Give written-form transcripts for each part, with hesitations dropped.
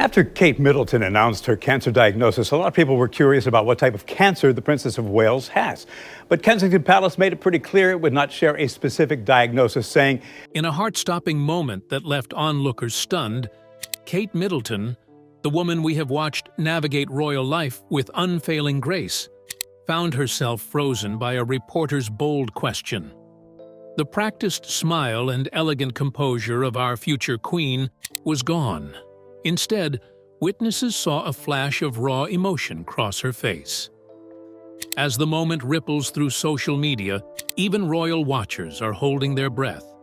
After Kate Middleton announced her cancer diagnosis, a lot of people were curious about what type of cancer the Princess of Wales has. But Kensington Palace made it pretty clear it would not share a specific diagnosis, saying, In a heart-stopping moment that left onlookers stunned, Kate Middleton, the woman we have watched navigate royal life with unfailing grace, found herself frozen by a reporter's bold question. The practiced smile and elegant composure of our future queen was gone. Instead, witnesses saw a flash of raw emotion cross her face. As the moment ripples through social media, even royal watchers are holding their breath.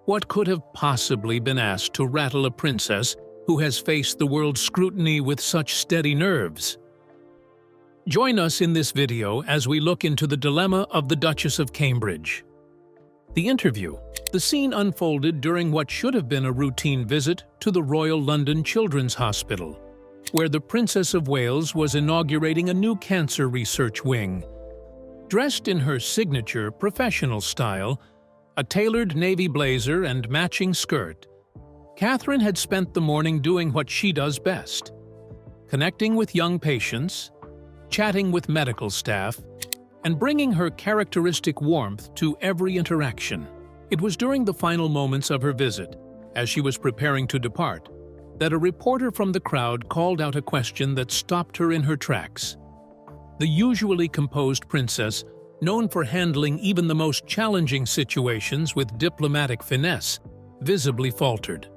What could have possibly been asked to rattle a princess who has faced the world's scrutiny with such steady nerves? Join us in this video as we look into the dilemma of the Duchess of Cambridge. The interview. The scene unfolded during what should have been a routine visit to the Royal London Children's Hospital, where the Princess of Wales was inaugurating a new cancer research wing. Dressed in her signature professional style, a tailored navy blazer and matching skirt, Catherine had spent the morning doing what she does best: connecting with young patients, chatting with medical staff, and bringing her characteristic warmth to every interaction. It was during the final moments of her visit, as she was preparing to depart, that a reporter from the crowd called out a question that stopped her in her tracks. The usually composed princess, known for handling even the most challenging situations with diplomatic finesse, visibly faltered.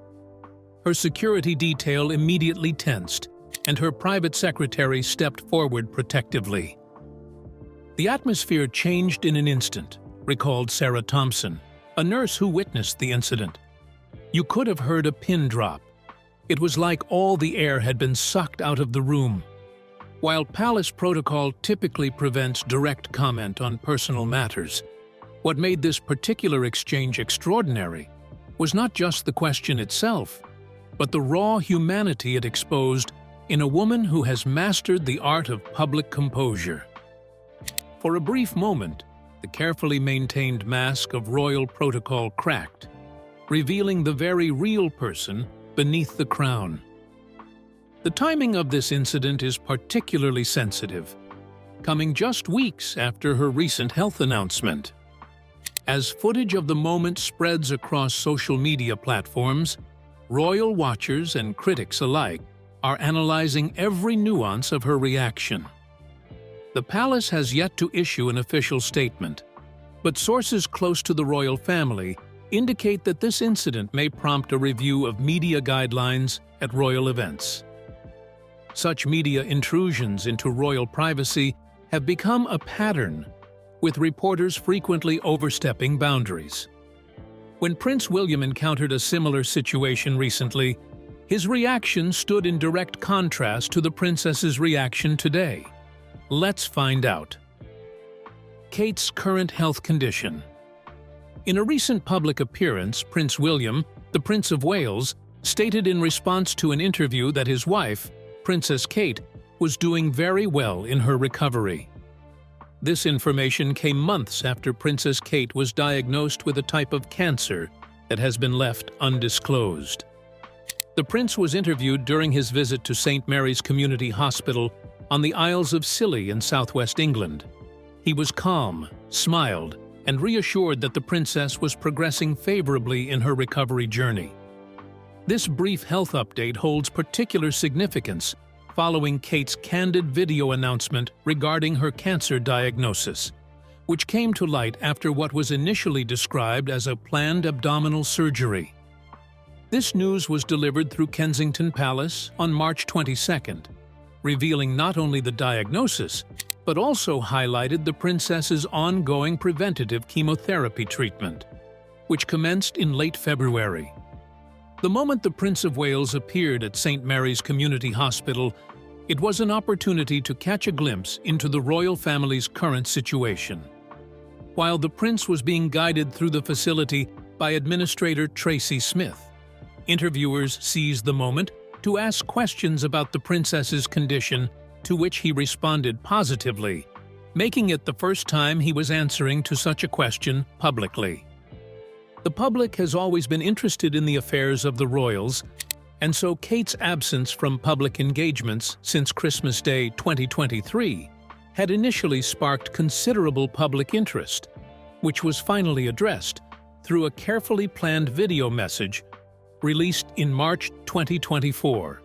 Her security detail immediately tensed, and her private secretary stepped forward protectively. The atmosphere changed in an instant, recalled Sarah Thompson, a nurse who witnessed the incident. You could have heard a pin drop. It was like all the air had been sucked out of the room. While palace protocol typically prevents direct comment on personal matters, what made this particular exchange extraordinary was not just the question itself, but the raw humanity it exposed in a woman who has mastered the art of public composure. For a brief moment, the carefully maintained mask of royal protocol cracked, revealing the very real person beneath the crown. The timing of this incident is particularly sensitive, coming just weeks after her recent health announcement. As footage of the moment spreads across social media platforms, royal watchers and critics alike are analyzing every nuance of her reaction. The palace has yet to issue an official statement, but sources close to the royal family indicate that this incident may prompt a review of media guidelines at royal events. Such media intrusions into royal privacy have become a pattern, with reporters frequently overstepping boundaries. When Prince William encountered a similar situation recently, his reaction stood in direct contrast to the princess's reaction today. Let's find out. Kate's current health condition. In a recent public appearance, Prince William, the Prince of Wales, stated in response to an interview that his wife, Princess Kate, was doing very well in her recovery. This information came months after Princess Kate was diagnosed with a type of cancer that has been left undisclosed. The prince was interviewed during his visit to St. Mary's Community Hospital on the Isles of Scilly in southwest England. He was calm, smiled, and reassured that the princess was progressing favorably in her recovery journey. This brief health update holds particular significance following Kate's candid video announcement regarding her cancer diagnosis, which came to light after what was initially described as a planned abdominal surgery. This news was delivered through Kensington Palace on March 22nd, revealing not only the diagnosis, but also highlighted the princess's ongoing preventative chemotherapy treatment, which commenced in late February. The moment the Prince of Wales appeared at St. Mary's Community Hospital, it was an opportunity to catch a glimpse into the royal family's current situation. While the prince was being guided through the facility by Administrator Tracy Smith, interviewers seized the moment to ask questions about the princess's condition, to which he responded positively, making it the first time he was answering to such a question publicly. The public has always been interested in the affairs of the royals, and so Kate's absence from public engagements since Christmas Day 2023 had initially sparked considerable public interest, which was finally addressed through a carefully planned video message released in March 2024.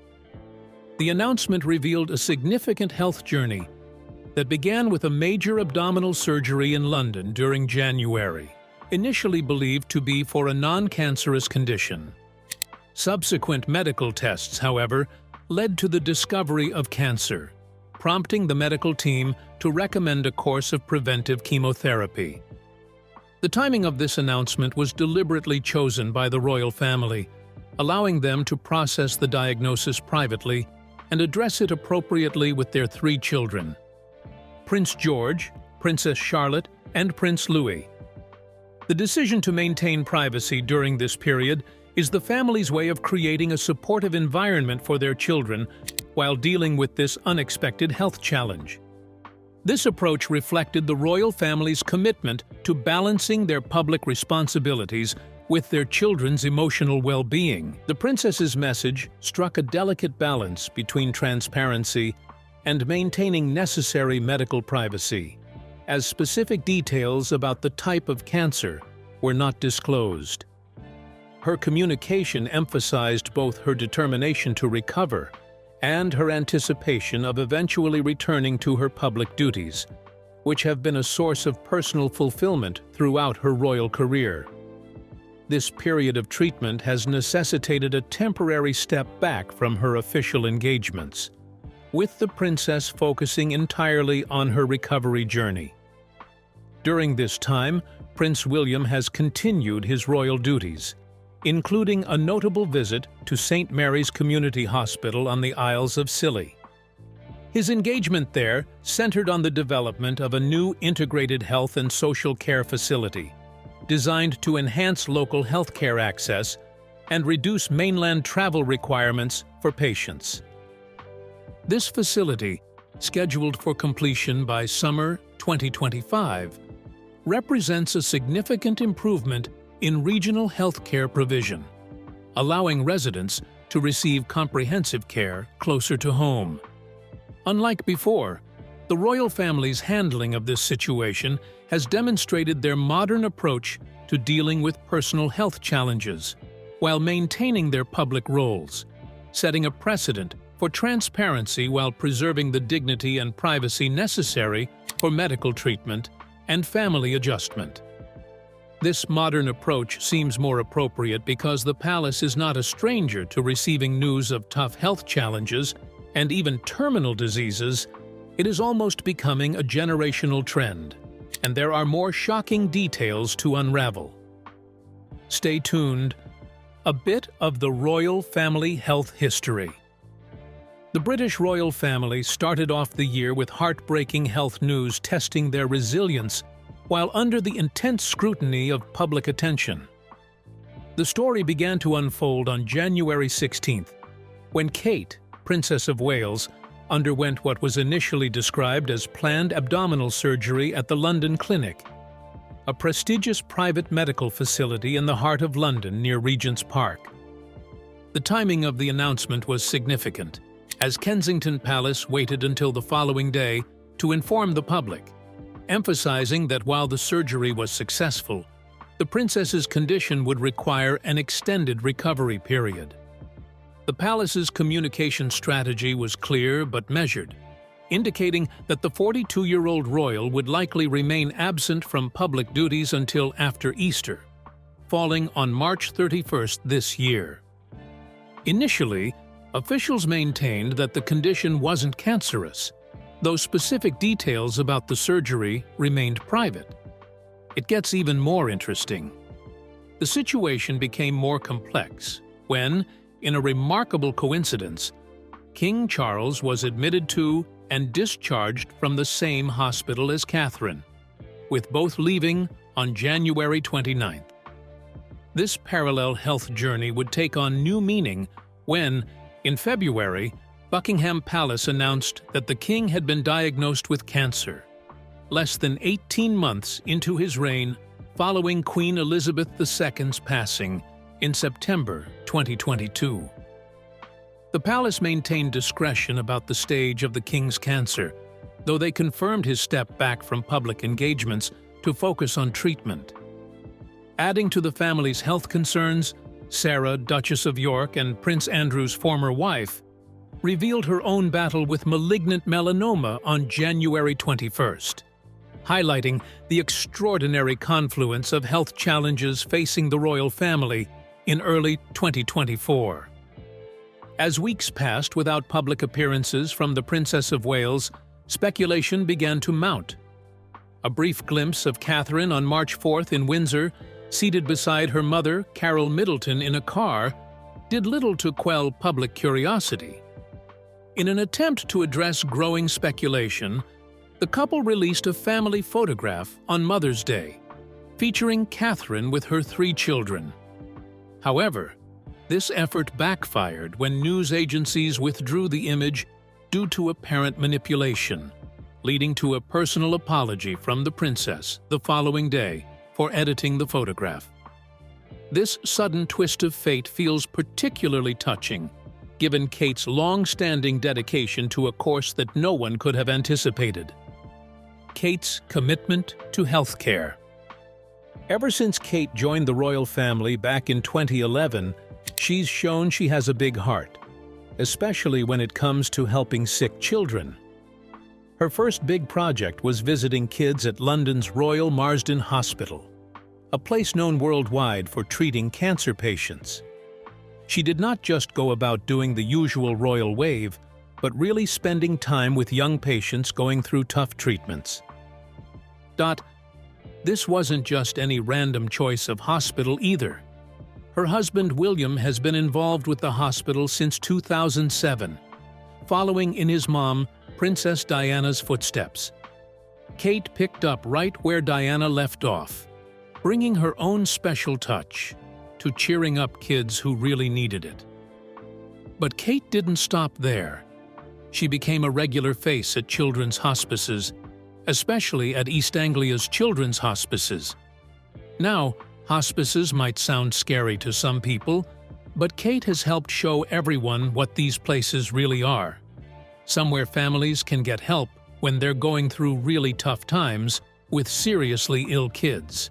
The announcement revealed a significant health journey that began with a major abdominal surgery in London during January, initially believed to be for a non-cancerous condition. Subsequent medical tests, however, led to the discovery of cancer, prompting the medical team to recommend a course of preventive chemotherapy. The timing of this announcement was deliberately chosen by the royal family, allowing them to process the diagnosis privately and address it appropriately with their 3 children: Prince George, Princess Charlotte, and Prince Louis. The decision to maintain privacy during this period is the family's way of creating a supportive environment for their children while dealing with this unexpected health challenge. This approach reflected the royal family's commitment to balancing their public responsibilities with their children's emotional well-being. The princess's message struck a delicate balance between transparency and maintaining necessary medical privacy, as specific details about the type of cancer were not disclosed. Her communication emphasized both her determination to recover and her anticipation of eventually returning to her public duties, which have been a source of personal fulfillment throughout her royal career. This period of treatment has necessitated a temporary step back from her official engagements, with the princess focusing entirely on her recovery journey. During this time, Prince William has continued his royal duties, including a notable visit to St. Mary's Community Hospital on the Isles of Scilly. His engagement there centered on the development of a new integrated health and social care facility, designed to enhance local healthcare access and reduce mainland travel requirements for patients. This facility, scheduled for completion by summer 2025, represents a significant improvement in regional healthcare provision, allowing residents to receive comprehensive care closer to home. Unlike before, the royal family's handling of this situation has demonstrated their modern approach to dealing with personal health challenges, while maintaining their public roles, setting a precedent for transparency while preserving the dignity and privacy necessary for medical treatment and family adjustment. This modern approach seems more appropriate because the palace is not a stranger to receiving news of tough health challenges and even terminal diseases. It is almost becoming a generational trend, and there are more shocking details to unravel. Stay tuned. A bit of the royal family health history. The British royal family started off the year with heartbreaking health news testing their resilience while under the intense scrutiny of public attention. The story began to unfold on January 16th, when Kate, Princess of Wales, underwent what was initially described as planned abdominal surgery at the London Clinic, a prestigious private medical facility in the heart of London near Regent's Park. The timing of the announcement was significant, as Kensington Palace waited until the following day to inform the public, emphasizing that while the surgery was successful, the princess's condition would require an extended recovery period. The palace's communication strategy was clear but measured, indicating that the 42-year-old royal would likely remain absent from public duties until after Easter, falling on March 31st this year. Initially, officials maintained that the condition wasn't cancerous, though specific details about the surgery remained private. It gets even more interesting. The situation became more complex when, in a remarkable coincidence, King Charles was admitted to and discharged from the same hospital as Catherine, with both leaving on January 29th. This parallel health journey would take on new meaning when, in February, Buckingham Palace announced that the king had been diagnosed with cancer, less than 18 months into his reign following Queen Elizabeth II's passing in September 2022. The palace maintained discretion about the stage of the king's cancer, though they confirmed his step back from public engagements to focus on treatment. Adding to the family's health concerns, Sarah, Duchess of York, and Prince Andrew's former wife, revealed her own battle with malignant melanoma on January 21st, highlighting the extraordinary confluence of health challenges facing the royal family in early 2024. As weeks passed without public appearances from the Princess of Wales, speculation began to mount. A brief glimpse of Catherine on March 4th in Windsor, seated beside her mother, Carol Middleton, in a car, did little to quell public curiosity. In an attempt to address growing speculation, the couple released a family photograph on Mother's Day, featuring Catherine with her 3 children. However, this effort backfired when news agencies withdrew the image due to apparent manipulation, leading to a personal apology from the princess the following day for editing the photograph. This sudden twist of fate feels particularly touching, given Kate's long-standing dedication to a course that no one could have anticipated: Kate's commitment to healthcare. Ever since Kate joined the royal family back in 2011, she's shown she has a big heart, especially when it comes to helping sick children. Her first big project was visiting kids at London's Royal Marsden Hospital, a place known worldwide for treating cancer patients. She did not just go about doing the usual royal wave, but really spending time with young patients going through tough treatments. This wasn't just any random choice of hospital either. Her husband William has been involved with the hospital since 2007, following in his mom, Princess Diana's footsteps. Kate picked up right where Diana left off, bringing her own special touch to cheering up kids who really needed it. But Kate didn't stop there. She became a regular face at children's hospices, especially at East Anglia's children's hospices. Now, hospices might sound scary to some people, but Kate has helped show everyone what these places really are. Somewhere families can get help when they're going through really tough times with seriously ill kids.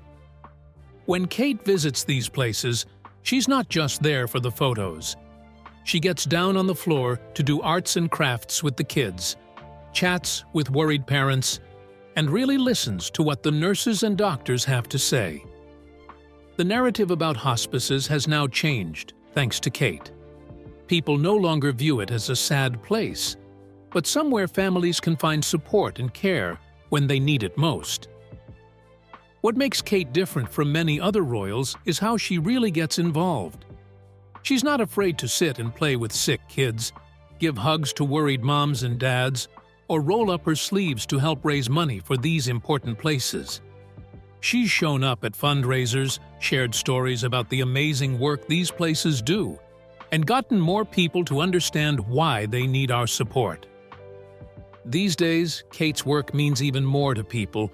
When Kate visits these places, she's not just there for the photos. She gets down on the floor to do arts and crafts with the kids, chats with worried parents, and really listens to what the nurses and doctors have to say. The narrative about hospices has now changed, thanks to Kate. People no longer view it as a sad place, but somewhere families can find support and care when they need it most. What makes Kate different from many other royals is how she really gets involved. She's not afraid to sit and play with sick kids, give hugs to worried moms and dads, or roll up her sleeves to help raise money for these important places. She's shown up at fundraisers, shared stories about the amazing work these places do, and gotten more people to understand why they need our support. These days, Kate's work means even more to people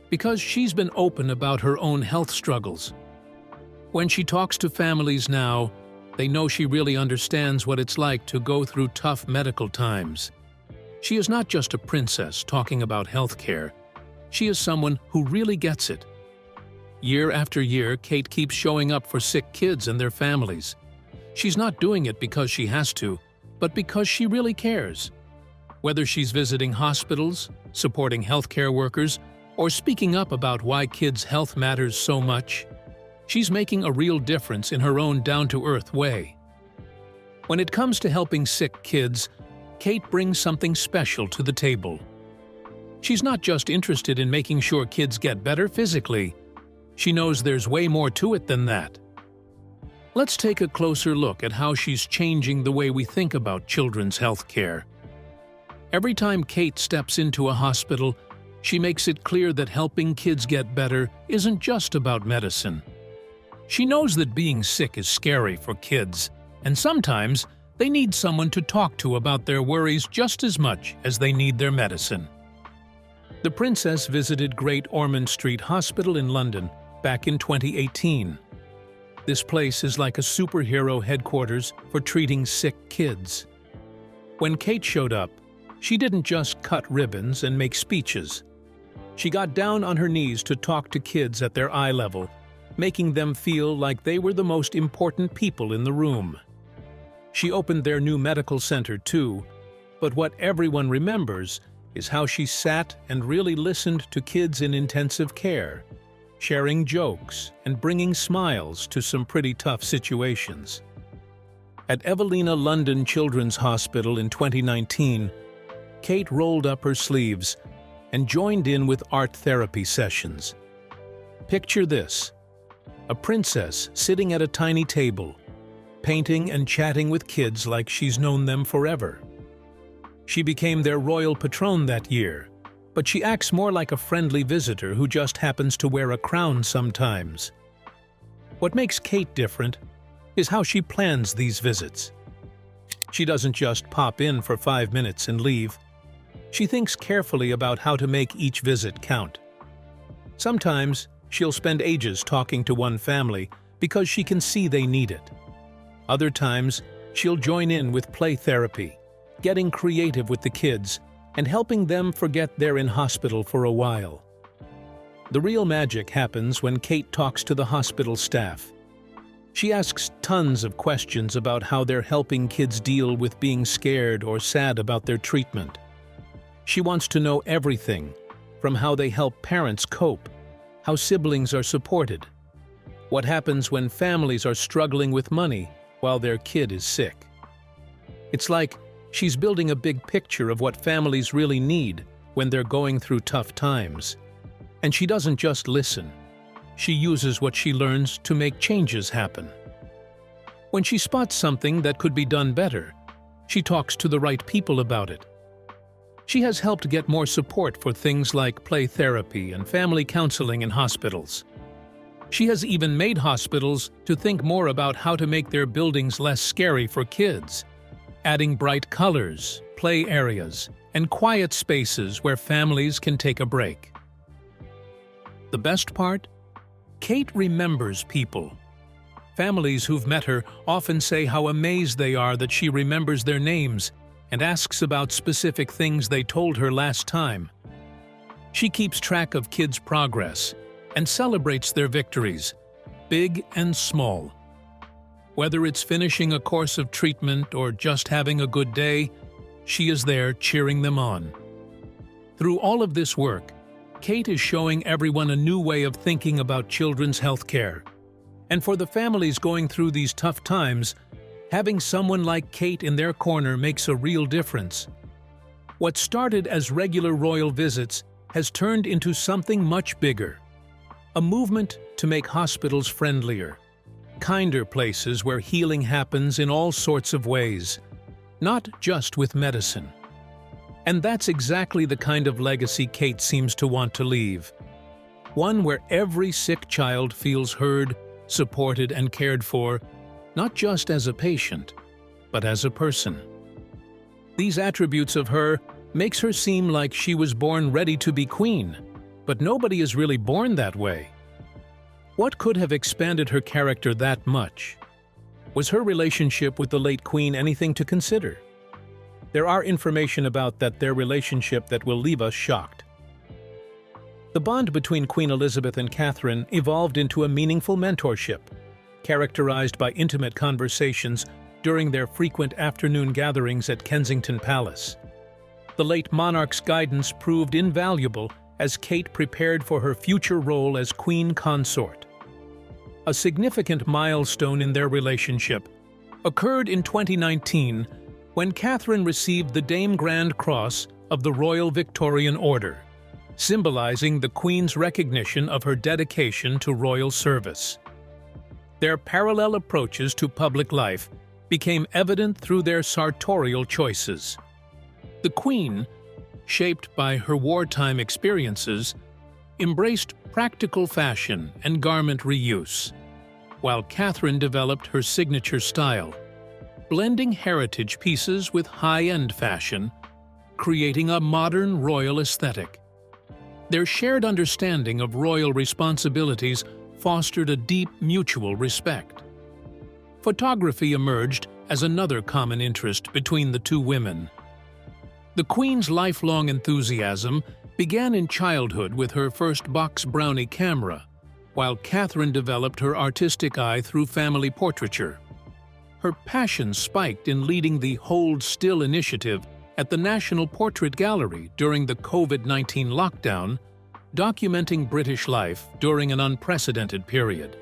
because she's been open about her own health struggles. When she talks to families now, they know she really understands what it's like to go through tough medical times. She is not just a princess talking about healthcare. She is someone who really gets it. Year after year, Kate keeps showing up for sick kids and their families. She's not doing it because she has to, but because she really cares. Whether she's visiting hospitals, supporting healthcare workers, or speaking up about why kids' health matters so much, she's making a real difference in her own down-to-earth way. When it comes to helping sick kids, Kate brings something special to the table. She's not just interested in making sure kids get better physically. She knows there's way more to it than that. Let's take a closer look at how she's changing the way we think about children's health care. Every time Kate steps into a hospital, she makes it clear that helping kids get better isn't just about medicine. She knows that being sick is scary for kids, and sometimes they need someone to talk to about their worries just as much as they need their medicine. The princess visited Great Ormond Street Hospital in London back in 2018. This place is like a superhero headquarters for treating sick kids. When Kate showed up, she didn't just cut ribbons and make speeches. She got down on her knees to talk to kids at their eye level, making them feel like they were the most important people in the room. She opened their new medical center too, but what everyone remembers is how she sat and really listened to kids in intensive care, sharing jokes and bringing smiles to some pretty tough situations. At Evelina London Children's Hospital in 2019, Kate rolled up her sleeves and joined in with art therapy sessions. Picture this: a princess sitting at a tiny table, painting and chatting with kids like she's known them forever. She became their royal patron that year, but she acts more like a friendly visitor who just happens to wear a crown sometimes. What makes Kate different is how she plans these visits. She doesn't just pop in for 5 minutes and leave. She thinks carefully about how to make each visit count. Sometimes she'll spend ages talking to one family because she can see they need it. Other times, she'll join in with play therapy, getting creative with the kids and helping them forget they're in hospital for a while. The real magic happens when Kate talks to the hospital staff. She asks tons of questions about how they're helping kids deal with being scared or sad about their treatment. She wants to know everything, from how they help parents cope, how siblings are supported, what happens when families are struggling with money while their kid is sick. It's like she's building a big picture of what families really need when they're going through tough times. And she doesn't just listen. She uses what she learns to make changes happen. When she spots something that could be done better, she talks to the right people about it. She has helped get more support for things like play therapy and family counseling in hospitals. She has even made hospitals to think more about how to make their buildings less scary for kids, adding bright colors, play areas, and quiet spaces where families can take a break. The best part? Kate remembers people. Families who've met her often say how amazed they are that she remembers their names and asks about specific things they told her last time. She keeps track of kids' progress and celebrates their victories, big and small. Whether it's finishing a course of treatment or just having a good day, she is there cheering them on. Through all of this work, Kate is showing everyone a new way of thinking about children's health care. And for the families going through these tough times, having someone like Kate in their corner makes a real difference. What started as regular royal visits has turned into something much bigger. A movement to make hospitals friendlier, kinder places where healing happens in all sorts of ways, not just with medicine. And that's exactly the kind of legacy Kate seems to want to leave. One where every sick child feels heard, supported, and cared for, not just as a patient, but as a person. These attributes of her makes her seem like she was born ready to be queen, but nobody is really born that way. What could have expanded her character that much? Was her relationship with the late queen anything to consider? There are information about their relationship that will leave us shocked. The bond between Queen Elizabeth and Catherine evolved into a meaningful mentorship, characterized by intimate conversations during their frequent afternoon gatherings at Kensington Palace. The late monarch's guidance proved invaluable as Kate prepared for her future role as queen consort. A significant milestone in their relationship occurred in 2019 when Catherine received the Dame Grand Cross of the Royal Victorian Order, symbolizing the Queen's recognition of her dedication to royal service. Their parallel approaches to public life became evident through their sartorial choices. The Queen, shaped by her wartime experiences, embraced practical fashion and garment reuse, while Catherine developed her signature style, blending heritage pieces with high-end fashion, creating a modern royal aesthetic. Their shared understanding of royal responsibilities fostered a deep mutual respect. Photography emerged as another common interest between the two women. The Queen's lifelong enthusiasm began in childhood with her first box brownie camera, while Catherine developed her artistic eye through family portraiture. Her passion spiked in leading the Hold Still initiative at the National Portrait Gallery during the COVID-19 lockdown, documenting British life during an unprecedented period.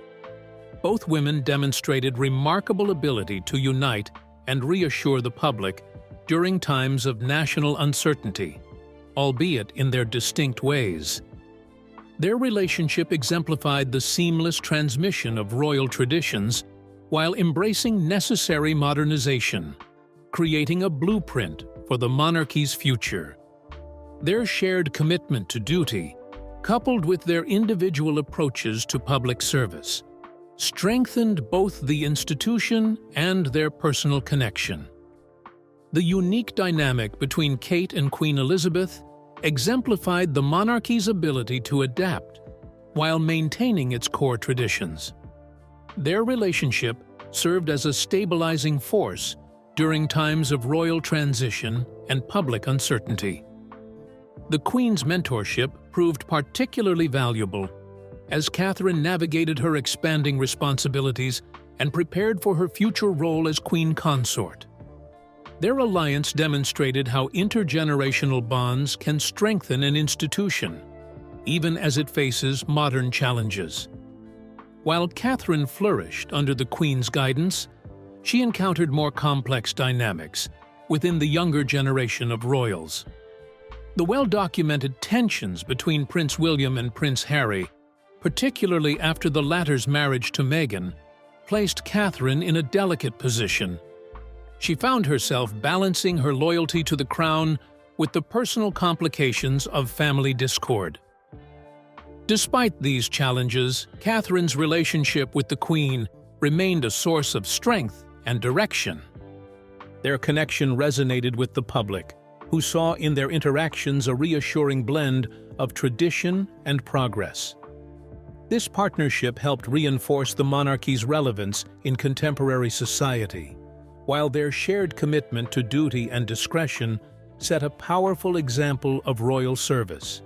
Both women demonstrated remarkable ability to unite and reassure the public during times of national uncertainty, albeit in their distinct ways. Their relationship exemplified the seamless transmission of royal traditions while embracing necessary modernization, creating a blueprint for the monarchy's future. Their shared commitment to duty, coupled with their individual approaches to public service, strengthened both the institution and their personal connection. The unique dynamic between Kate and Queen Elizabeth exemplified the monarchy's ability to adapt while maintaining its core traditions. Their relationship served as a stabilizing force during times of royal transition and public uncertainty. The Queen's mentorship proved particularly valuable as Catherine navigated her expanding responsibilities and prepared for her future role as Queen Consort. Their alliance demonstrated how intergenerational bonds can strengthen an institution, even as it faces modern challenges. While Catherine flourished under the Queen's guidance, she encountered more complex dynamics within the younger generation of royals. The well-documented tensions between Prince William and Prince Harry, particularly after the latter's marriage to Meghan, placed Catherine in a delicate position. She found herself balancing her loyalty to the crown with the personal complications of family discord. Despite these challenges, Catherine's relationship with the Queen remained a source of strength and direction. Their connection resonated with the public, who saw in their interactions a reassuring blend of tradition and progress. This partnership helped reinforce the monarchy's relevance in contemporary society, while their shared commitment to duty and discretion set a powerful example of royal service.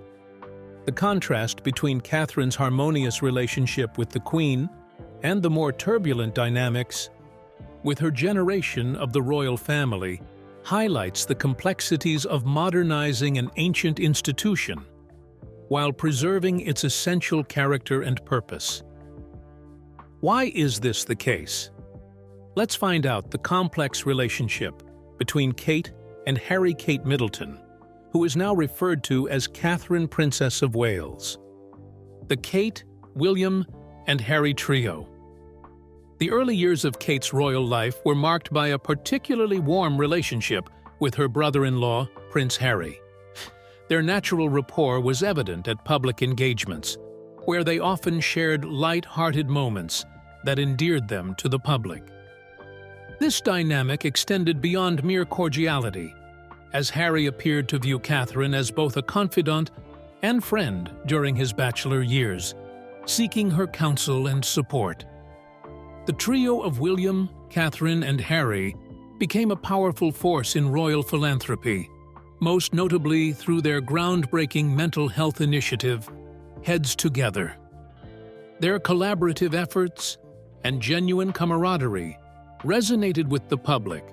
The contrast between Catherine's harmonious relationship with the Queen and the more turbulent dynamics with her generation of the royal family highlights the complexities of modernizing an ancient institution while preserving its essential character and purpose. Why is this the case? Let's find out the complex relationship between Kate and Harry Kate Middleton, who is now referred to as Catherine, Princess of Wales. The Kate, William, and Harry trio. The early years of Kate's royal life were marked by a particularly warm relationship with her brother-in-law, Prince Harry. Their natural rapport was evident at public engagements, where they often shared light-hearted moments that endeared them to the public. This dynamic extended beyond mere cordiality, as Harry appeared to view Catherine as both a confidant and friend during his bachelor years, seeking her counsel and support. The trio of William, Catherine, and Harry became a powerful force in royal philanthropy, most notably through their groundbreaking mental health initiative, Heads Together. Their collaborative efforts and genuine camaraderie resonated with the public,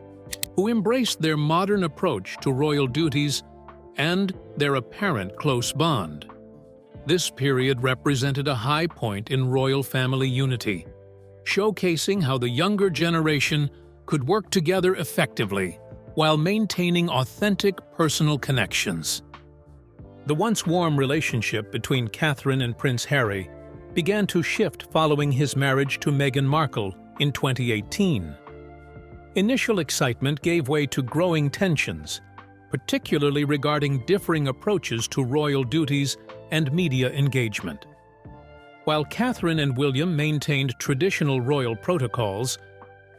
who embraced their modern approach to royal duties and their apparent close bond. This period represented a high point in royal family unity, showcasing how the younger generation could work together effectively while maintaining authentic personal connections. The once warm relationship between Catherine and Prince Harry began to shift following his marriage to Meghan Markle in 2018. Initial excitement gave way to growing tensions, particularly regarding differing approaches to royal duties and media engagement. While Catherine and William maintained traditional royal protocols,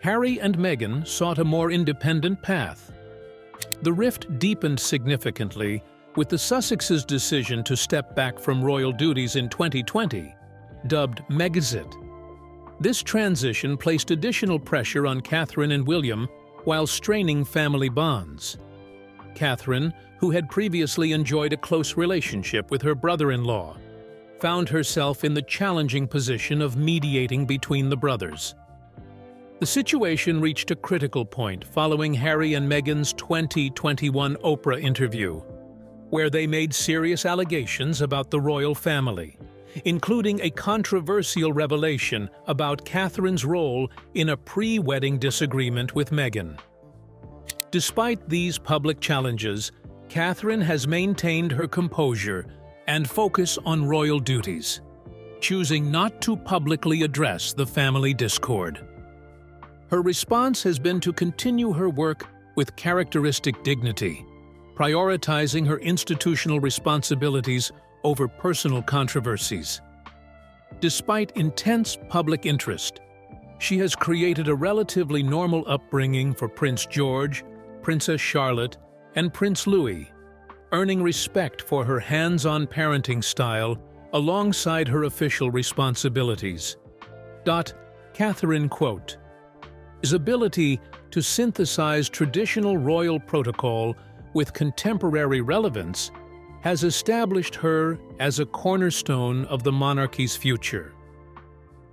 Harry and Meghan sought a more independent path. The rift deepened significantly with the Sussexes' decision to step back from royal duties in 2020, dubbed Megxit. This transition placed additional pressure on Catherine and William while straining family bonds. Catherine, who had previously enjoyed a close relationship with her brother-in-law, found herself in the challenging position of mediating between the brothers. The situation reached a critical point following Harry and Meghan's 2021 Oprah interview, where they made serious allegations about the royal family, including a controversial revelation about Catherine's role in a pre-wedding disagreement with Meghan. Despite these public challenges, Catherine has maintained her composure and focus on royal duties, choosing not to publicly address the family discord. Her response has been to continue her work with characteristic dignity, prioritizing her institutional responsibilities over personal controversies. Despite intense public interest, she has created a relatively normal upbringing for Prince George, Princess Charlotte, and Prince Louis, earning respect for her hands-on parenting style alongside her official responsibilities. Catherine quote, "His ability to synthesize traditional royal protocol with contemporary relevance has established her as a cornerstone of the monarchy's future.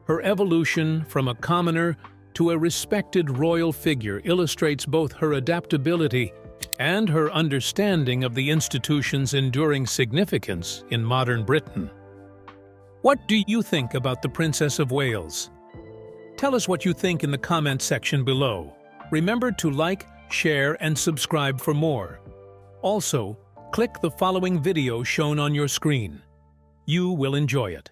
Her evolution from a commoner to a respected royal figure illustrates both her adaptability and her understanding of the institution's enduring significance in modern Britain." What do you think about the Princess of Wales? Tell us what you think in the comment section below. Remember to like, share, and subscribe for more. Also, click the following video shown on your screen. You will enjoy it.